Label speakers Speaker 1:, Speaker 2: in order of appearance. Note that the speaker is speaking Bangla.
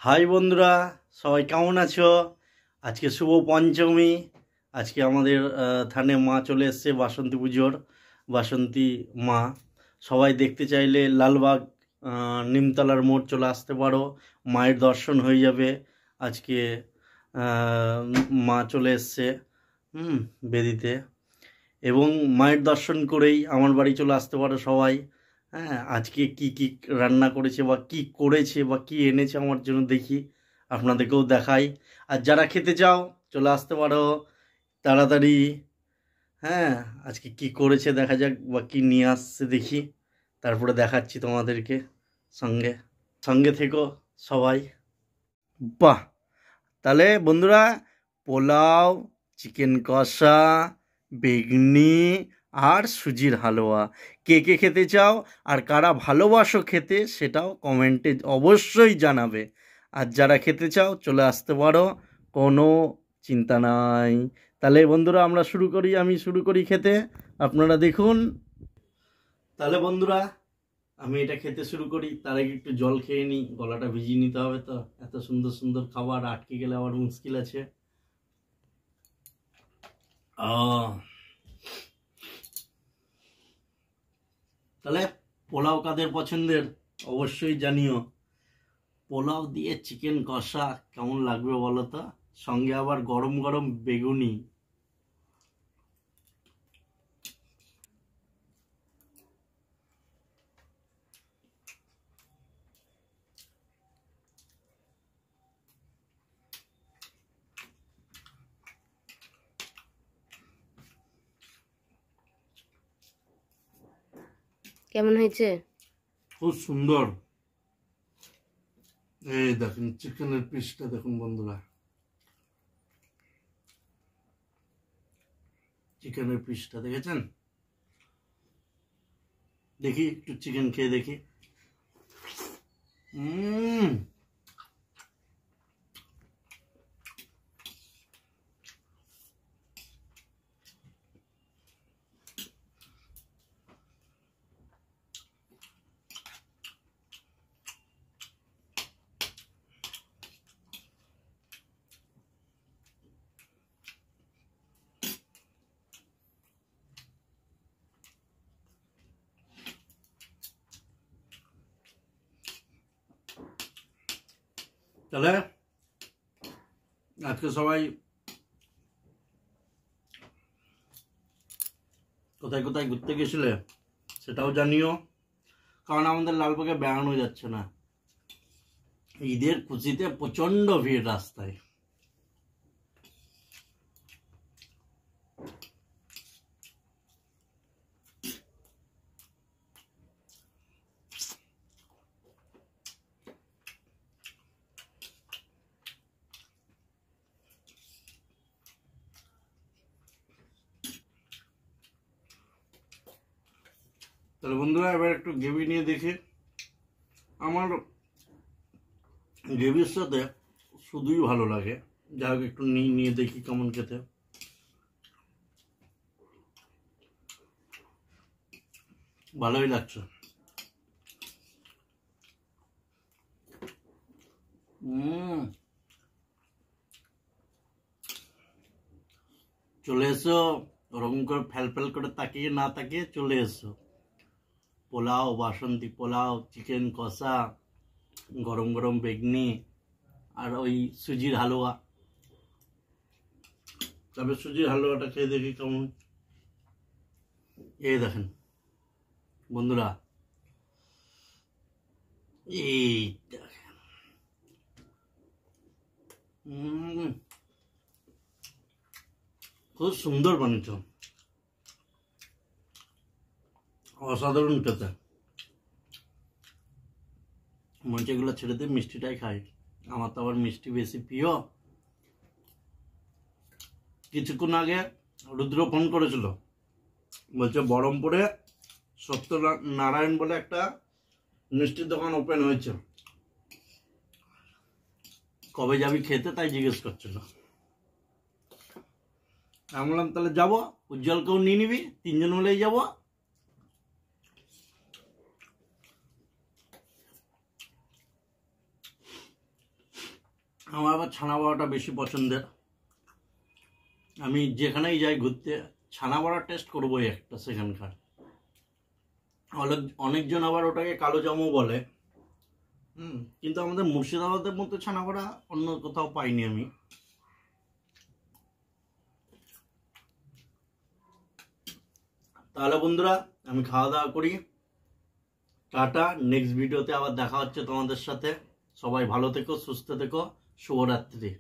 Speaker 1: হাই বন্ধুরা, সবাই কেমন আছো? আজকে শুভ পঞ্চমী। আজকে আমাদের থানে মা চলে এসছে বাসন্তী পুজোর, বাসন্তী মা। সবাই দেখতে চাইলে লালবাগ নিমতলার মোড় চলে আসতে পারো, মায়ের দর্শন হয়ে যাবে। আজকে মা চলে এসছে বেদিতে, এবং মায়ের দর্শন করেই আমার বাড়ি চলে আসতে পারো সবাই। হ্যাঁ, আজকে কি কি রান্না করেছে বা কি করেছে বা কি এনেছে আমার জন্য দেখি, আপনাদেরকেও দেখাই। আর যারা খেতে চাও চলে আসতে পারো তাড়াতাড়ি। হ্যাঁ, আজকে কি করেছে দেখা যাক, বা কি নিয়ে আসছে দেখি, তারপরে দেখাচ্ছি তোমাদেরকে। সঙ্গে সঙ্গে থেকো সবাই। বাহ! তাহলে বন্ধুরা, পোলাও, চিকেন কষা, বেগনি আর সুজির হালুয়া, কে কে খেতে চাও আর কারা ভালোবাসো খেতে সেটাও কমেন্টে অবশ্যই জানাবে। আর যারা খেতে চাও চলে আসতে পারো, কোনো চিন্তা নাই। তাহলে বন্ধুরা আমরা শুরু করি, আমি শুরু করি খেতে, আপনারা দেখুন। তাহলে বন্ধুরা আমি এটা খেতে শুরু করি, তার আগে একটু জল খেয়ে নিই, গলাটা ভিজিয়ে নিতে হবে। তো এত সুন্দর সুন্দর খাবার আটকে গেলে আবার মুশকিল আছে। তাহলে পোলাও কাদের পছন্দের অবশ্যই জানিও। পোলাও দিয়ে চিকেন কষা কেমন লাগবে বলো তো, সঙ্গে আবার গরম গরম বেগুনি।
Speaker 2: কেমন হয়েছে?
Speaker 1: খুব সুন্দর। এই দেখুন চিকেনের পিসটা দেখুন বন্ধুরা, চিকেনের পিসটা দেখেছেন? দেখি একটু চিকেন খেয়ে দেখি। তাহলে আজকে সবাই কোথায় কোথায় ঘুরতে গেছিলে সেটাও জানিও, কারণ আমাদের লালবাগে বেড়ানো যাচ্ছে না। ঈদের খুশিতে প্রচন্ড ভিড় রাস্তায়। তাহলে বন্ধুরা এবার একটু গ্রেভি নিয়ে দেখি। আমার গ্রেভির সাথে শুধুই ভালো লাগে, যাই হোক একটু নিয়ে দেখি কেমন খেতে। ভালোই লাগছে। চলে এসো, ওরকম করে ফেল করে তাকিয়ে না তাকিয়ে চলে এসো। পোলাও, বাসন্তী পোলাও, চিকেন কষা, গরম গরম বেগনি আর ওই সুজির হালুয়া। তবে সুজির হালুয়াটা খেয়ে দেখি কেমন। এই দেখেন বন্ধুরা, এই দেখেন, খুব সুন্দর বানিয়েছ, অসাধারণ খেতে। মঞ্চেগুলো ছেড়ে দিয়ে মিষ্টিটাই খাই, আমার তো আবার মিষ্টি বেশি প্রিয়। কিছুক্ষণ আগে রুদ্র ফোন করেছিল, বলছে বহরমপুরে সত্যনারায়ণ বলে একটা মিষ্টির দোকান ওপেন হয়েছে, কবে যাবি খেতে, তাই জিজ্ঞেস করছিল। আমি বললাম তাহলে যাবো, উজ্জ্বলকেও নিয়ে নিবি, তিনজন মিলেই যাবো। আমার আবার ছানা বড়াটা বেশি পছন্দের। আমি যেখানেই যাই ঘুরতে ছানা বড়া টেস্ট করবোই একটা সেখানকার। অনেকজন আবার ওটাকে কালো জামও বলে। কিন্তু আমাদের মুর্শিদাবাদের মধ্যে ছানা বড়া অন্য কোথাও পাইনি আমি। তাহলে বন্ধুরা আমি খাওয়া দাওয়া করি, টাটা। নেক্সট ভিডিওতে আবার দেখা হচ্ছে তোমাদের সাথে। সবাই ভালো থেকো, সুস্থ থেকো, শুভরাত্রি।